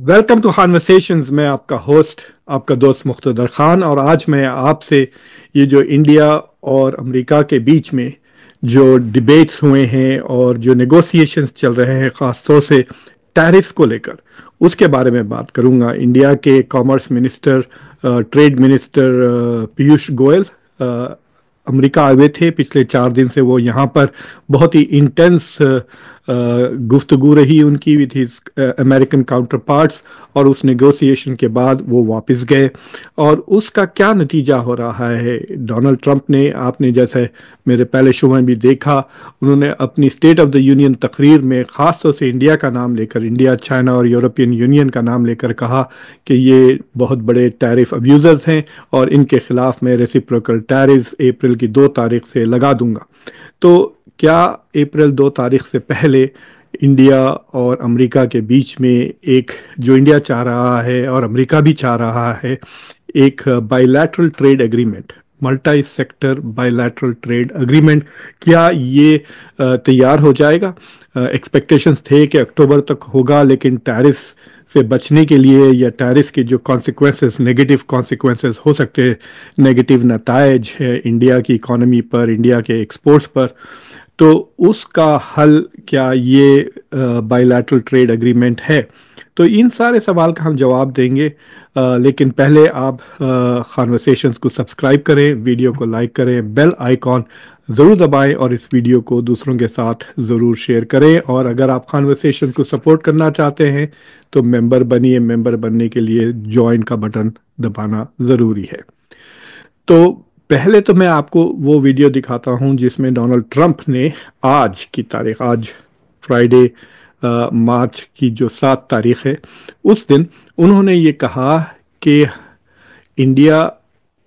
Welcome to conversations. मैं आपका host, आपका दोस्त मुख्तदर खान, और आज मैं आपसे ये जो इंडिया और अमेरिका के बीच में जो डिबेट्स हुए हैं और जो नेगोशिएशंस चल रहे हैं, ख़ास तौर से टैरिफ्स को लेकर, उसके बारे में बात करूंगा। इंडिया के commerce minister, trade minister Piyush Goyal America आए हुए थे। पिछले 4 दिन से वो यहाँ पर बहुत ही इंटेंस गुफ्तगू रही उनकी with his American counter parts, और उस नेगोशिएशन के बाद वो वापस गए। और उसका क्या नतीजा हो रहा है? डोनाल्ड ट्रंप ने, आपने जैसे मेरे पहले शो में भी देखा, उन्होंने अपनी स्टेट ऑफ द यूनियन तकरीर में ख़ास तौर से इंडिया का नाम लेकर, इंडिया, चाइना और यूरोपियन यूनियन का नाम लेकर कहा कि ये बहुत बड़े टैरिफ अब्यूज़र्स हैं और इनके खिलाफ मैं रेसिप्रोकल टैरिफ्स अप्रैल की 2 तारीख से लगा दूंगा। तो क्या अप्रैल 2 तारीख से पहले इंडिया और अमेरिका के बीच में एक, जो इंडिया चाह रहा है और अमेरिका भी चाह रहा है, एक bilateral trade agreement, multi sector bilateral trade agreement, क्या ये तैयार हो जाएगा? एक्सपेक्टेशंस थे कि अक्टूबर तक होगा, लेकिन टैरिफ्स से बचने के लिए, या टैरिफ के जो कॉन्सिक्वेंसेस, नेगेटिव कॉन्सिक्वेंसेस हो सकते हैं, नेगेटिव नतायज है इंडिया की इकोनॉमी पर, इंडिया के एक्सपोर्ट्स पर, तो उसका हल क्या ये बायलैटरल ट्रेड एग्रीमेंट है? तो इन सारे सवाल का हम जवाब देंगे। लेकिन पहले आप कॉन्वर्सेशंस को सब्सक्राइब करें, वीडियो को लाइक करें, बेल आइकॉन ज़रूर दबाएं और इस वीडियो को दूसरों के साथ ज़रूर शेयर करें। और अगर आप कॉन्वर्सेशन को सपोर्ट करना चाहते हैं तो मेंबर बनिए। मेंबर बनने के लिए ज्वाइन का बटन दबाना ज़रूरी है। तो पहले तो मैं आपको वो वीडियो दिखाता हूं जिसमें डोनाल्ड ट्रंप ने आज की तारीख, आज फ्राइडे, मार्च की जो 7 तारीख है, उस दिन उन्होंने ये कहा कि इंडिया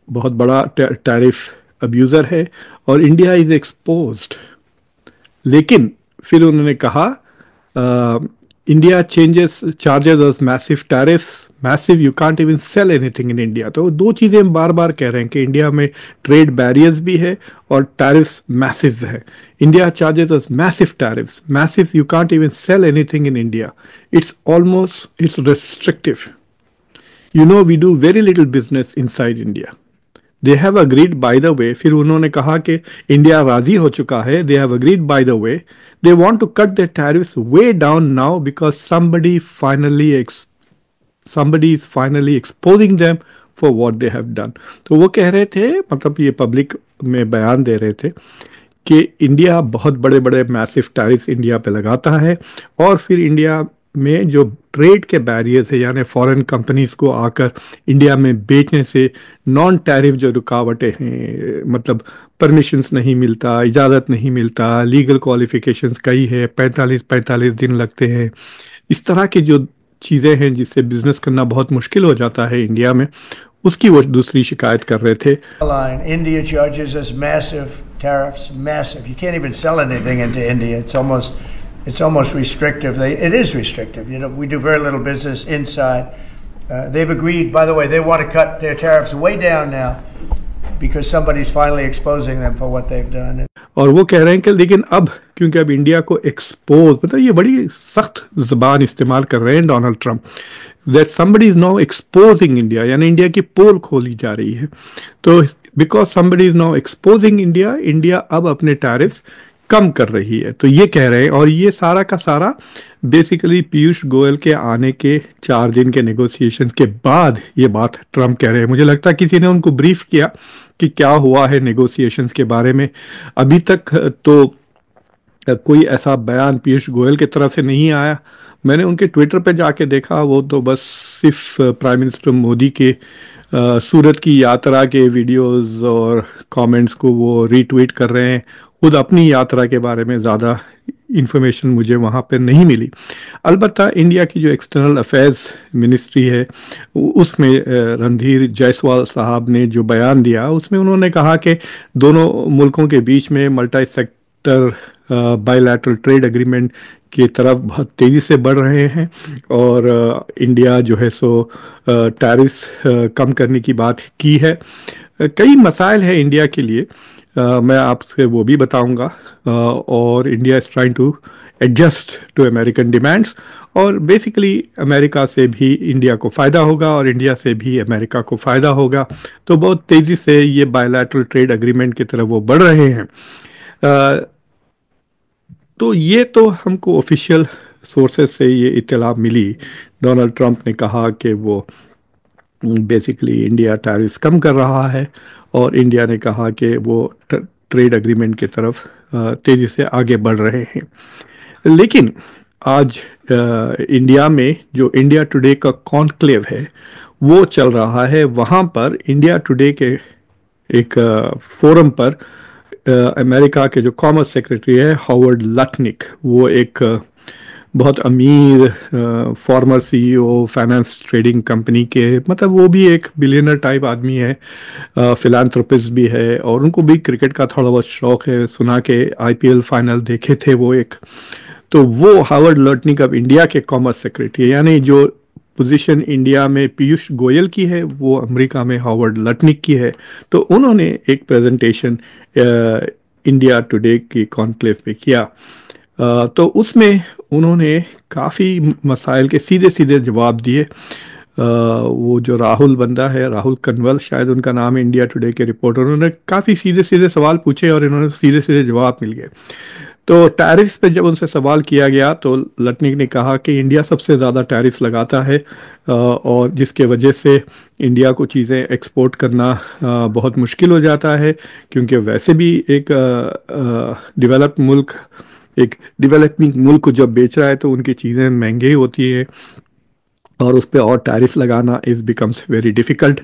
बहुत बड़ा टैरिफ अब्यूज़र है और इंडिया इज़ एक्सपोज्ड। लेकिन फिर उन्होंने कहा India charges us massive tariffs, massive, you can't even sell anything in India. तो दो चीज़ें हम बार बार कह रहे हैं कि इंडिया में ट्रेड बैरियर्स भी है और टैरिफ्स मैसिव है। India charges us massive tariffs, massive, you can't even sell anything in India, it's almost, it's restrictive. You know, we do very little business inside India. They have agreed, by the way, फिर उन्होंने कहा कि India राजी हो चुका है, they have agreed, by the way, they want to cut their tariffs way down now because somebody is finally exposing them for what they have done. तो वो कह रहे थे, मतलब ये पब्लिक में बयान दे रहे थे कि इंडिया बहुत बड़े बड़े मैसिव टैरिफ्स इंडिया पे लगाता है, और फिर इंडिया में जो ट्रेड के बैरियर्स है, यानी फॉरेन कंपनीज को आकर इंडिया में बेचने से नॉन टैरिफ जो रुकावटें हैं, मतलब परमिशंस नहीं मिलता, इजाज़त नहीं मिलता, लीगल क्वालिफिकेशंस कई है, 45 दिन लगते हैं, इस तरह की जो चीज़ें हैं जिससे बिजनेस करना बहुत मुश्किल हो जाता है इंडिया में, उसकी वो दूसरी शिकायत कर रहे थे। India charges us massive tariffs, massive. You can't even sell anything into India. It's almost restrictive. It is restrictive. You know, we do very little business inside. They've agreed, by the way, they want to cut their tariffs way down now because somebody's finally exposing them for what they've done. और वो कह रहे हैं कि लेकिन अब, क्योंकि अब इंडिया को एक्सपोज, मतलब ये बड़ी सख्त जबान इस्तेमाल कर रहे हैं Donald Trump, that somebody is now exposing India, यानी इंडिया की पोल खोली जा रही है। तो because somebody is now exposing India, India अब अपने टैरिफ्स कम कर रही है, तो ये कह रहे हैं। और ये सारा का सारा बेसिकली पीयूष गोयल के आने के 4 दिन के नेगोशिएशन के बाद ये बात ट्रंप कह रहे हैं। मुझे लगता है किसी ने उनको ब्रीफ किया कि क्या हुआ है नेगोशिएशंस के बारे में। अभी तक तो कोई ऐसा बयान पीयूष गोयल की तरफ से नहीं आया। मैंने उनके ट्विटर पे जाके देखा, वो तो बस सिर्फ प्राइम मिनिस्टर मोदी के सूरत की यात्रा के वीडियोस और कमेंट्स को वो रीट्वीट कर रहे हैं। खुद अपनी यात्रा के बारे में ज़्यादा इंफॉर्मेशन मुझे वहाँ पे नहीं मिली। अलबत्ता इंडिया की जो एक्सटर्नल अफेयर्स मिनिस्ट्री है, उसमें रणधीर जायसवाल साहब ने जो बयान दिया, उसमें उन्होंने कहा कि दोनों मुल्कों के बीच में multi sector bilateral trade agreement की तरफ बहुत तेज़ी से बढ़ रहे हैं, और इंडिया जो है सो टैरिफ्स कम करने की बात की है। कई मसाइल है इंडिया के लिए, मैं आपसे वो भी बताऊंगा, और India is trying to adjust to American demands, और बेसिकली अमेरिका से भी इंडिया को फ़ायदा होगा और इंडिया से भी अमेरिका को फ़ायदा होगा। तो बहुत तेज़ी से ये बायलैटरल ट्रेड एग्रीमेंट की तरफ वो बढ़ रहे हैं। तो ये तो हमको ऑफिशियल सोर्सेज से ये इत्तला मिली। डोनाल्ड ट्रंप ने कहा कि वो बेसिकली इंडिया टैरिफ्स कम कर रहा है, और इंडिया ने कहा कि वो ट्रेड एग्रीमेंट की तरफ तेज़ी से आगे बढ़ रहे हैं। लेकिन आज इंडिया में जो इंडिया टुडे का कॉन्क्लेव है वो चल रहा है। वहाँ पर इंडिया टुडे के एक फोरम पर अमेरिका के जो कॉमर्स सेक्रेटरी है हावर्ड लटनिक, वो एक बहुत अमीर farmer CEO finance trading company के, मतलब वो भी एक बिलियनर टाइप आदमी है, फिलांथ्रोपिस्ट भी है, और उनको भी क्रिकेट का थोड़ा बहुत शौक है। सुना के आईपीएल फाइनल देखे थे वो एक। तो वो हावर्ड लटनिक अब इंडिया के कॉमर्स सेक्रेटरी, यानी जो पोजीशन इंडिया में पीयूष गोयल की है वो अमेरिका में हावर्ड लटनिक की है। तो उन्होंने एक प्रेजेंटेशन इंडिया टुडे की कॉन्क्लेव पे किया। तो उसमें उन्होंने काफ़ी मसाइल के सीधे सीधे जवाब दिए। वो जो राहुल बंदा है, राहुल कन्वल शायद उनका नाम है, इंडिया टुडे के रिपोर्टर, उन्होंने काफ़ी सीधे सीधे सवाल पूछे और इन्होंने सीधे सीधे जवाब मिल गए। तो टैरिफ्स पे जब उनसे सवाल किया गया तो लटनिक ने कहा कि इंडिया सबसे ज़्यादा टैरिफ्स लगाता है, और जिसके वजह से इंडिया को चीज़ें एक्सपोर्ट करना बहुत मुश्किल हो जाता है, क्योंकि वैसे भी एक डेवलप्ड मुल्क एक डेवलपिंग मुल्क को जब बेच रहा है तो उनकी चीज़ें महंगी होती है, और उस पर और टैरिफ लगाना इज़ बिकम्स वेरी डिफ़िकल्ट।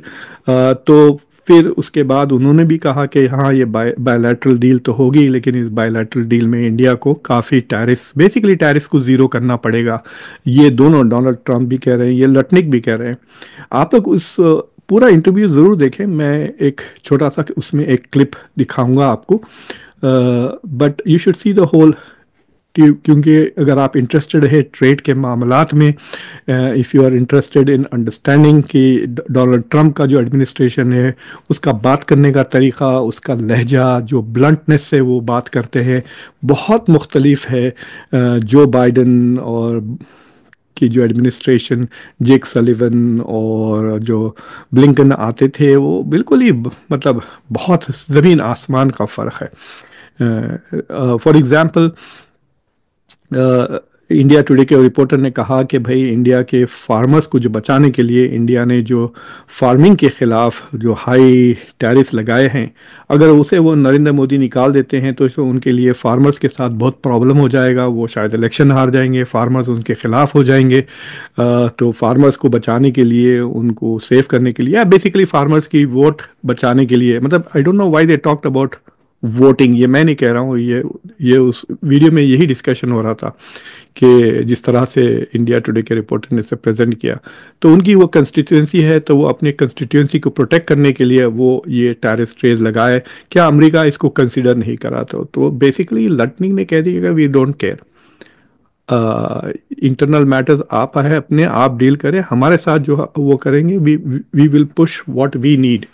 तो फिर उसके बाद उन्होंने भी कहा कि हाँ, ये बायलैटरल डील तो होगी, लेकिन इस बायलैटरल डील में इंडिया को काफ़ी टैरिफ्स, बेसिकली टैरिफ्स को ज़ीरो करना पड़ेगा। ये दोनों, डोनाल्ड ट्रंप भी कह रहे हैं, ये लटनिक भी कह रहे हैं। आप लोग उस पूरा इंटरव्यू ज़रूर देखें। मैं एक छोटा सा उसमें एक क्लिप दिखाऊंगा आपको, but you should see the whole, क्योंकि अगर आप इंटरेस्टेड है ट्रेड के मामलात में, if you are interested in understanding कि डोनाल्ड ट्रंप का जो एडमिनिस्ट्रेशन है उसका बात करने का तरीक़ा, उसका लहजा, जो ब्लंटनेस से वो बात करते हैं, बहुत मुख्तलिफ है जो बाइडन और की जो एडमिनिस्ट्रेशन, जेक सलिवन और जो ब्लिंकन आते थे, वो बिल्कुल ही मतलब बहुत ज़मीन आसमान का फ़र्क है। फॉर एग्ज़ाम्पल, इंडिया टुडे के रिपोर्टर ने कहा कि भाई इंडिया के फार्मर्स को जो बचाने के लिए इंडिया ने जो फार्मिंग के ख़िलाफ़ जो हाई टैरिफ लगाए हैं, अगर उसे वो नरेंद्र मोदी निकाल देते हैं तो उनके लिए फार्मर्स के साथ बहुत प्रॉब्लम हो जाएगा। वो शायद इलेक्शन हार जाएंगे, फार्मर्स उनके ख़िलाफ़ हो जाएंगे। तो फार्मर्स को बचाने के लिए, उनको सेव करने के लिए, या बेसिकली फार्मर्स की वोट बचाने के लिए, मतलब I don't know why they talked about voting, ये मैं नहीं कह रहा हूँ, ये उस वीडियो में यही डिस्कशन हो रहा था कि जिस तरह से इंडिया टुडे के रिपोर्टर ने इसे प्रेजेंट किया। तो उनकी वो कंस्टिट्यूंसी है, तो वो अपनी कंस्टिट्यूंसी को प्रोटेक्ट करने के लिए वो ये टैरिफ ट्रेड लगाए। क्या अमेरिका इसको कंसिडर नहीं करा? तो बेसिकली लटनिक ने कह दिया we don't care, internal matters आप है अपने आप डील करें, हमारे साथ जो वो करेंगे, we will push what we need.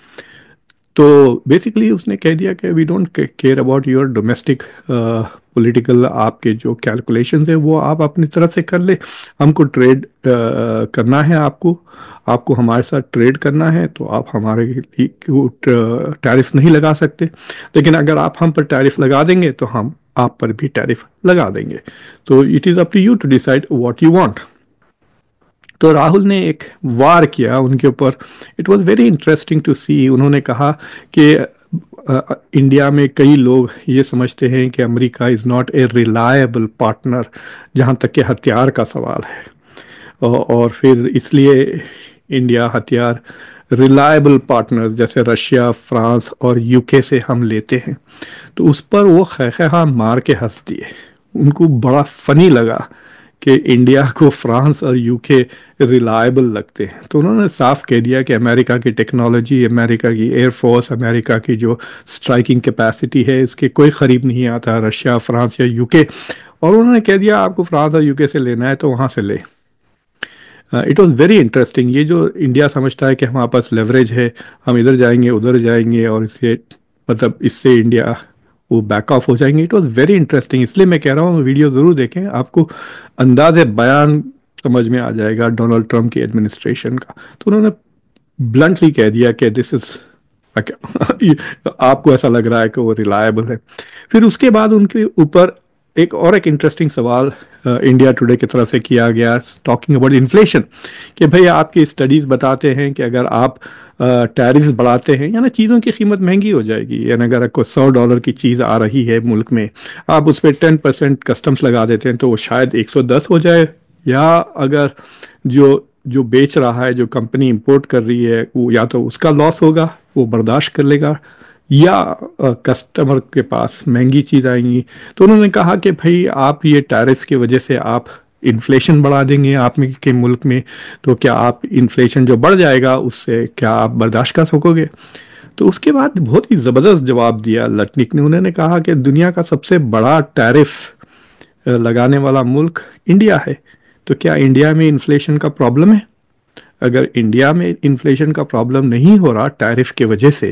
तो बेसिकली उसने कह दिया कि we don't care about your domestic political, आपके जो कैलकुलेशंस है वो आप अपनी तरफ से कर ले, हमको ट्रेड करना है, आपको हमारे साथ ट्रेड करना है, तो आप हमारे टैरिफ नहीं लगा सकते, लेकिन अगर आप हम पर टैरिफ लगा देंगे तो हम आप पर भी टैरिफ लगा देंगे। तो it is up to you to decide what you want. तो राहुल ने एक वार किया उनके ऊपर। It was very interesting to see. उन्होंने कहा कि इंडिया में कई लोग ये समझते हैं कि America is not a reliable partner, जहाँ तक कि हथियार का सवाल है, और फिर इसलिए इंडिया हथियार रिलायबल पार्टनर्स जैसे रशिया, फ्रांस और यूके से हम लेते हैं। तो उस पर वो खैखा मार के हंस दिए। उनको बड़ा फनी लगा कि इंडिया को फ्रांस और यूके रिलायबल लगते हैं। तो उन्होंने साफ कह दिया कि अमेरिका की टेक्नोलॉजी, अमेरिका की एयरफोर्स, अमेरिका की जो स्ट्राइकिंग कैपेसिटी है, इसके कोई करीब नहीं आता रशिया, फ्रांस या यूके। और उन्होंने कह दिया आपको फ्रांस और यूके से लेना है तो वहाँ से ले। It was very interesting. ये जो इंडिया समझता है कि हमारे पास लेवरेज है, हम इधर जाएंगे उधर जाएंगे, और इससे मतलब इससे इंडिया वो बैक ऑफ हो जाएंगे। इट वॉज वेरी इंटरेस्टिंग, इसलिए मैं कह रहा हूँ वीडियो ज़रूर देखें, आपको अंदाज़े बयान समझ में आ जाएगा डोनाल्ड ट्रंप की एडमिनिस्ट्रेशन का। तो उन्होंने ब्लंटली कह दिया कि दिस इज आपको ऐसा लग रहा है कि वो रिलायबल है। फिर उसके बाद उनके ऊपर एक इंटरेस्टिंग सवाल इंडिया टुडे की तरफ से किया गया, टॉकिंग अबाउट इन्फ्लेशन, कि भाई आपकी स्टडीज़ बताते हैं कि अगर आप टैरिफ बढ़ाते हैं, यानी चीज़ों की कीमत महंगी हो जाएगी, यानी अगर कोई $100 की चीज़ आ रही है मुल्क में, आप उस पर 10% कस्टम्स लगा देते हैं तो वो शायद 110 हो जाए, या अगर जो जो बेच रहा है, जो कंपनी इंपोर्ट कर रही है, वो या तो उसका लॉस होगा, वो बर्दाश्त कर लेगा, या कस्टमर के पास महंगी चीज़ आएंगी। तो उन्होंने कहा कि भाई आप ये टैरिफ्स की वजह से आप इन्फ्लेशन बढ़ा देंगे आप के मुल्क में, तो क्या आप इन्फ्लेशन जो बढ़ जाएगा उससे क्या आप बर्दाश्त कर सकोगे? तो उसके बाद बहुत ही ज़बरदस्त जवाब दिया लटनिक ने। उन्होंने कहा कि दुनिया का सबसे बड़ा टैरिफ लगाने वाला मुल्क इंडिया है, तो क्या इंडिया में इन्फ्लेशन का प्रॉब्लम है? अगर इंडिया में इन्फ्लेशन का प्रॉब्लम नहीं हो रहा टैरिफ के वजह से,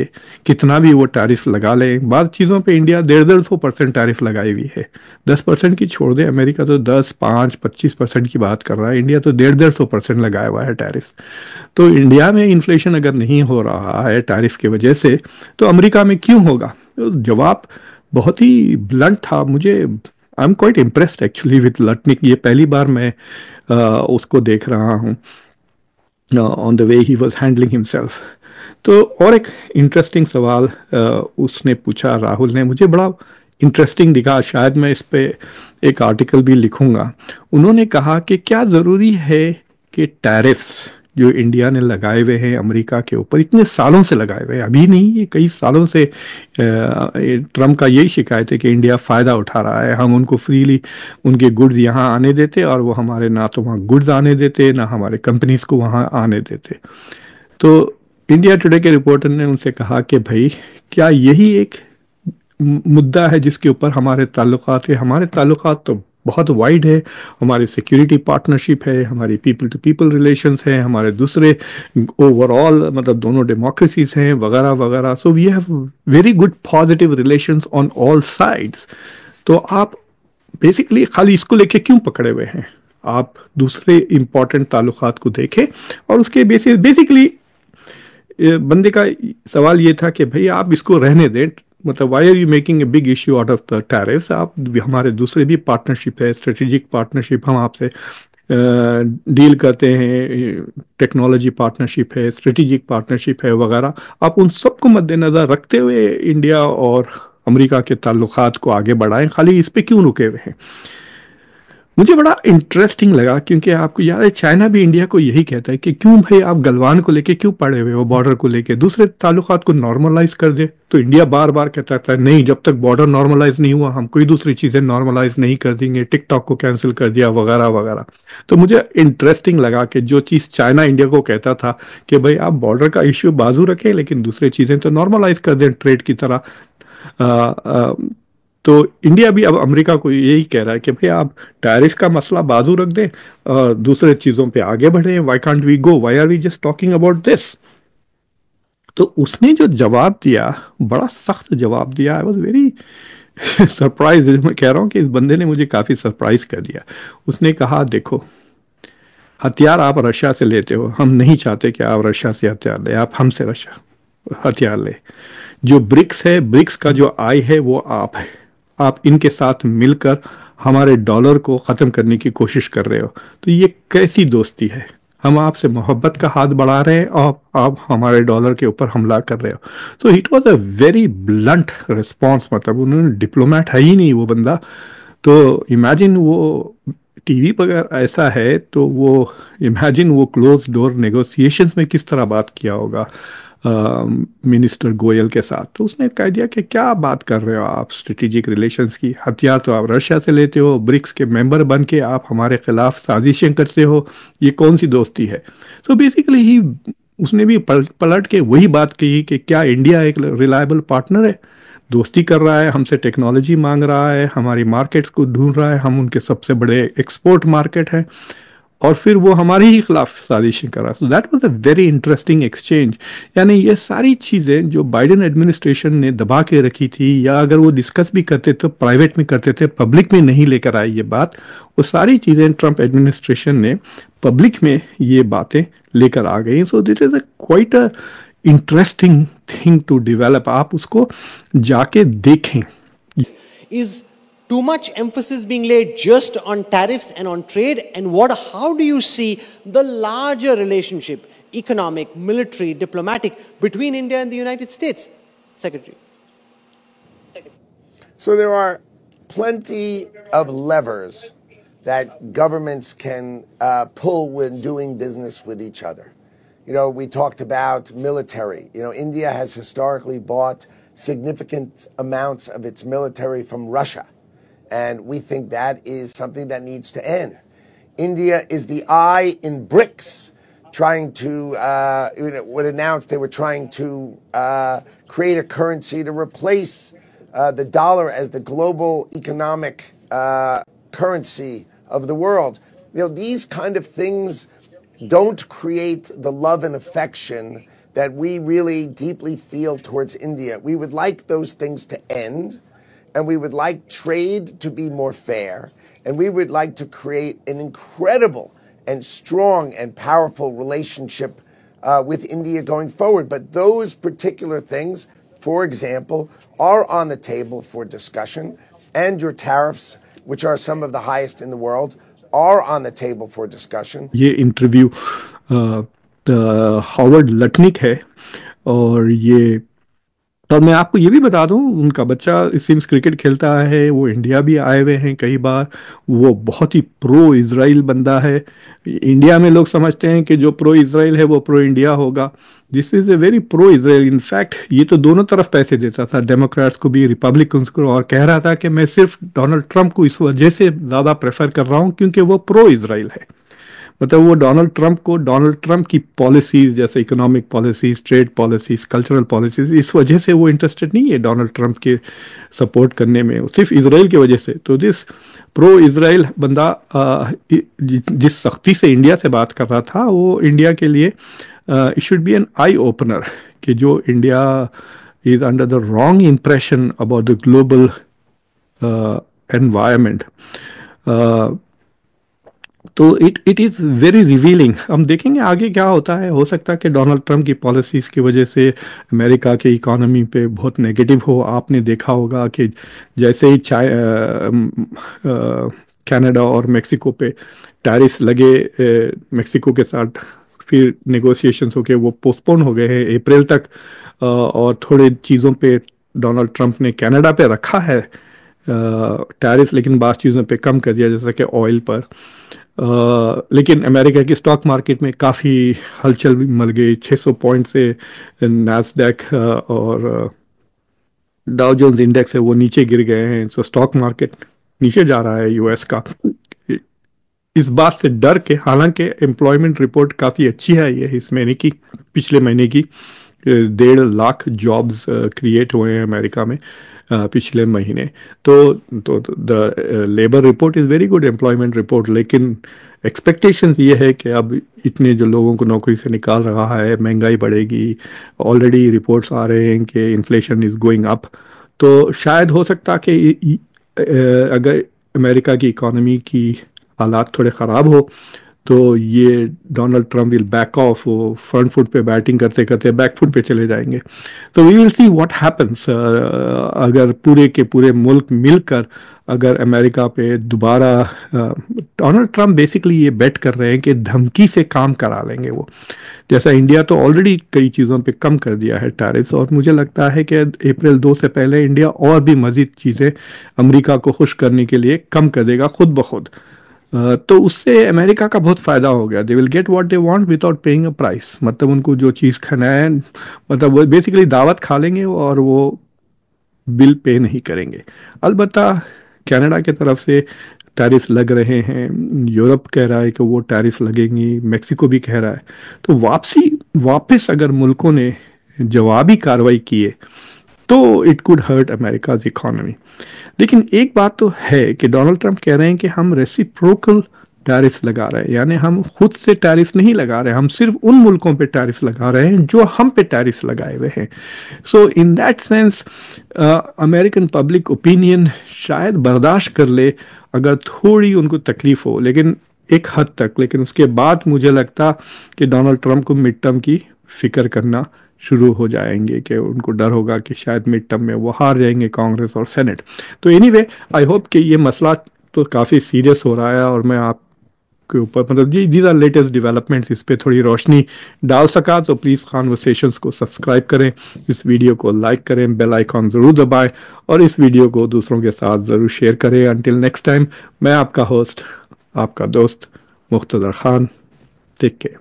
कितना भी वो टैरिफ लगा ले, बाद चीज़ों पे इंडिया 150-100% टैरिफ लगाई हुई है। 10% की छोड़ दे, अमेरिका तो 10, 5, 25% की बात कर रहा है, इंडिया तो 150-100% लगाया हुआ है टैरिफ। तो इंडिया में इन्फ्लेशन अगर नहीं हो रहा है टैरिफ की वजह से, तो अमेरिका में क्यों होगा? तो जवाब बहुत ही ब्लंट था। मुझे I am quite impressed actually with Lutnick, ये पहली बार मैं उसको देख रहा हूँ on the way he was handling himself. तो और एक इंटरेस्टिंग सवाल उसने पूछा, राहुल ने, मुझे बड़ा इंटरेस्टिंग दिखा, शायद मैं इस पे एक आर्टिकल भी लिखूंगा। उन्होंने कहा कि क्या ज़रूरी है कि टैरिफ्स जो इंडिया ने लगाए हुए हैं अमेरिका के ऊपर, इतने सालों से लगाए हुए हैं, अभी नहीं, ये कई सालों से ट्रम्प का यही शिकायत है कि इंडिया फ़ायदा उठा रहा है, हम उनको फ्रीली उनके गुड्स यहाँ आने देते और वो हमारे ना तो वहाँ गुड्स आने देते, ना हमारे कंपनीज को वहाँ आने देते। तो इंडिया टुडे के रिपोर्टर ने उनसे कहा कि भाई क्या यही एक मुद्दा है जिसके ऊपर हमारे ताल्लुकात है? हमारे ताल्लुकात तो बहुत वाइड है, हमारी सिक्योरिटी पार्टनरशिप है, हमारी पीपल टू पीपल रिलेशंस हैं, हमारे दूसरे ओवरऑल मतलब दोनों डेमोक्रेसीज हैं वगैरह वगैरह। So we have very good positive relations on all sides. तो आप बेसिकली खाली इसको लेके क्यों पकड़े हुए हैं? आप दूसरे इंपॉर्टेंट ताल्लुकात को देखें। और उसके बेसिकली बंदे का सवाल ये था कि भाई आप इसको रहने दें, मतलब why are you making a big issue out of the tariffs? आप हमारे दूसरे भी पार्टनरशिप है, स्ट्रेटेजिक पार्टनरशिप, हम आपसे डील करते हैं, टेक्नोलॉजी पार्टनरशिप है, स्ट्रेटेजिक पार्टनरशिप है वगैरह, आप उन सबको मद्देनज़र रखते हुए इंडिया और अमेरिका के ताल्लुकात को आगे बढ़ाएं, खाली इस पे क्यों रुके हुए हैं? मुझे बड़ा इंटरेस्टिंग लगा, क्योंकि आपको याद है चाइना भी इंडिया को यही कहता है कि क्यों भाई आप गलवान को लेके क्यों पड़े हुए हो, बॉर्डर को लेके, दूसरे ताल्लुकात को नॉर्मलाइज कर दे। तो इंडिया बार बार कहता है नहीं, जब तक बॉर्डर नॉर्मलाइज नहीं हुआ हम कोई दूसरी चीज़ें नॉर्मलाइज नहीं कर देंगे, टिकटॉक को कैंसिल कर दिया वगैरह वगैरह। तो मुझे इंटरेस्टिंग लगा कि जो चीज़ चाइना इंडिया को कहता था कि भाई आप बॉर्डर का इश्यू बाजू रखें लेकिन दूसरी चीज़ें तो नॉर्मलाइज कर दें ट्रेड की तरह, तो इंडिया भी अब अमेरिका को यही कह रहा है कि भाई आप टैरिफ का मसला बाजू रख दें और दूसरे चीज़ों पे आगे बढ़े। Why can't we go, why are we just talking about this? तो उसने जो जवाब दिया, बड़ा सख्त जवाब दिया। I was very surprise. मैं कह रहा हूँ कि इस बंदे ने मुझे काफ़ी सरप्राइज कर दिया। उसने कहा देखो, हथियार आप रशिया से लेते हो, हम नहीं चाहते कि आप रशिया से हथियार ले, आप हमसे रशिया हथियार ले। जो ब्रिक्स है, ब्रिक्स का जो आई है वो आप है, आप इनके साथ मिलकर हमारे डॉलर को ख़त्म करने की कोशिश कर रहे हो। तो ये कैसी दोस्ती है? हम आपसे मोहब्बत का हाथ बढ़ा रहे हैं और आप हमारे डॉलर के ऊपर हमला कर रहे हो। तो it was a very blunt response, मतलब उन्होंने, डिप्लोमेट है ही नहीं वो बंदा। तो इमेजिन वो टीवी पर अगर ऐसा है तो वो इमेजिन वो क्लोज डोर नेगोशिएशंस में किस तरह बात किया होगा मिनिस्टर गोयल के साथ। तो उसने कह दिया कि क्या बात कर रहे हो आप स्ट्रेटेजिक रिलेशंस की? हथियार तो आप रशिया से लेते हो, ब्रिक्स के मेंबर बन के आप हमारे खिलाफ साजिशें करते हो, ये कौन सी दोस्ती है? तो बेसिकली ही उसने भी पलट के वही बात कही कि क्या इंडिया एक रिलायबल पार्टनर है? दोस्ती कर रहा है हमसे, टेक्नोलॉजी मांग रहा है, हमारी मार्केट्स को ढूंढ रहा है, हम उनके सबसे बड़े एक्सपोर्ट मार्केट हैं, और फिर वो हमारे ही खिलाफ साजिशें करा। So that was a very interesting exchange. यानी ये सारी चीज़ें जो बाइडेन एडमिनिस्ट्रेशन ने दबा के रखी थी, या अगर वो डिस्कस भी करते तो प्राइवेट में करते थे, पब्लिक में नहीं लेकर आई ये बात, वो सारी चीज़ें ट्रंप एडमिनिस्ट्रेशन ने पब्लिक में ये बातें लेकर आ गई। So that is a quite a interesting thing to develop. आप उसको जाके देखें। Is too much emphasis being laid just on tariffs and on trade? And how do you see the larger relationship, economic, military, diplomatic, between India and the United States? Secretary. So there are plenty of levers that governments can pull when doing business with each other. You know, we talked about military. You know, India has historically bought significant amounts of its military from Russia, and we think that is something that needs to end. India is the eye in BRICS, trying to, would announce they were trying to create a currency to replace the dollar as the global economic currency of the world. You know, these kind of things don't create the love and affection that we really deeply feel towards India. We would like those things to end, and we would like trade to be more fair, and we would like to create an incredible and strong and powerful relationship with India going forward. But those particular things, for example, are on the table for discussion, and your tariffs, which are some of the highest in the world, are on the table for discussion. ये interview Howard Lutnick है, और ये, और मैं आपको ये भी बता दूं, उनका बच्चा सिम्स क्रिकेट खेलता है, वो इंडिया भी आए हुए हैं कई बार। वो बहुत ही प्रो इजराइल बंदा है। इंडिया में लोग समझते हैं कि जो प्रो इजराइल है वो प्रो इंडिया होगा। This is a very pro Israel. In fact ये तो दोनों तरफ पैसे देता था, डेमोक्रेट्स को भी, रिपब्लिकन्स को, और कह रहा था कि मैं सिर्फ डोनाल्ड ट्रंप को इस वजह से ज़्यादा प्रेफर कर रहा हूँ क्योंकि वो प्रो इजराइल है। मतलब वो डोनाल्ड ट्रंप की पॉलिसीज, जैसे economic policies, trade policies, cultural policies, इस वजह से वो इंटरेस्टेड नहीं है डोनाल्ड ट्रंप के सपोर्ट करने में, सिर्फ इसराइल की वजह से। तो दिस प्रो इसराइल बंदा जिस सख्ती से इंडिया से बात कर रहा था, वो इंडिया के लिए it should be an eye opener कि जो India is under the wrong impression about the global environment. तो इट इज़ वेरी रिवीलिंग। हम देखेंगे आगे क्या होता है। हो सकता है कि डोनाल्ड ट्रंप की पॉलिसीज़ की वजह से अमेरिका के इकोनॉमी पे बहुत नेगेटिव हो। आपने देखा होगा कि जैसे ही कनाडा और मेक्सिको पे टैरिफ्स लगे, मेक्सिको के साथ फिर नेगोशिएशंस होके वो पोस्टपोन हो गए हैं अप्रैल तक, और थोड़े चीज़ों पे डोनाल्ड ट्रंप ने कनाडा पे रखा है टैरिफ, लेकिन बाकी चीज़ों पे कम कर दिया, जैसा कि ऑयल पर। लेकिन अमेरिका की स्टॉक मार्केट में काफ़ी हलचल भी मच गई। 600 पॉइंट से नैस्डैक और डाउ जोन्स इंडेक्स है वो नीचे गिर गए हैं। सो स्टॉक मार्केट नीचे जा रहा है यूएस का, इस बात से डर के। हालांकि एम्प्लॉयमेंट रिपोर्ट काफ़ी अच्छी है ये इस महीने की, पिछले महीने की 1.5 लाख जॉब्स क्रिएट हुए हैं अमेरिका में पिछले महीने। तो the labour report is very good, employment report. लेकिन एक्सपेक्टेशंस ये है कि अब इतने जो लोगों को नौकरी से निकाल रहा है, महंगाई बढ़ेगी। ऑलरेडी रिपोर्ट्स आ रहे हैं कि इन्फ्लेशन इज़ गोइंग अप। तो शायद हो सकता कि अगर अमेरिका की इकोनॉमी की हालात थोड़े ख़राब हो तो ये Donald Trump will back off, वो फ्रंट फुट पे बैटिंग करते करते बैक फुट पे चले जाएंगे। तो we will see what happens. अगर पूरे के पूरे मुल्क मिलकर अगर अमेरिका पे दोबारा, डोनाल्ड ट्रंप बेसिकली ये बेट कर रहे हैं कि धमकी से काम करा लेंगे वो। जैसा इंडिया तो ऑलरेडी कई चीज़ों पे कम कर दिया है टैरिफ्स, और मुझे लगता है कि अप्रैल 2 से पहले इंडिया और भी मज़ीद चीज़ें अमेरिका को खुश करने के लिए कम कर देगा खुद ब खुद। तो उससे अमेरिका का बहुत फ़ायदा हो गया। They will get what they want without paying a price. मतलब उनको जो चीज़ खाना है, मतलब वो बेसिकली दावत खा लेंगे और वो बिल पे नहीं करेंगे। अलबत्ता कनाडा की तरफ से टैरिफ लग रहे हैं, यूरोप कह रहा है कि वो टैरिफ लगेंगी, मेक्सिको भी कह रहा है। तो वापस अगर मुल्कों ने जवाबी कार्रवाई किए तो it could hurt America's economy. लेकिन एक बात तो है कि डोनाल्ड ट्रंप कह रहे हैं कि हम रेसिप्रोकल टैरिफ लगा रहे हैं, यानी हम खुद से टैरिफ नहीं लगा रहे, हम सिर्फ उन मुल्कों पे टैरिफ लगा रहे हैं जो हम पे टैरिफ लगाए हुए हैं। So in that sense American public opinion शायद बर्दाश्त कर ले अगर थोड़ी उनको तकलीफ हो, लेकिन एक हद तक। लेकिन उसके बाद मुझे लगता कि डोनाल्ड ट्रंप को मिड टर्म की फिक्र करना शुरू हो जाएंगे, कि उनको डर होगा कि शायद मिड टर्म में वो हार जाएंगे कांग्रेस और सेनेट। तो एनीवे आई होप कि ये मसला तो काफ़ी सीरियस हो रहा है, और मैं आप के ऊपर मतलब जी दीज आर लेटेस्ट डेवलपमेंट्स, इस पे थोड़ी रोशनी डाल सका तो प्लीज़ कॉन्वर्सेशंस को सब्सक्राइब करें, इस वीडियो को लाइक करें, बेल आइकॉन ज़रूर दबाएं और इस वीडियो को दूसरों के साथ ज़रूर शेयर करें। अंटिल नेक्स्ट टाइम, मैं आपका होस्ट, आपका दोस्त मुख्तदर खान। Take care.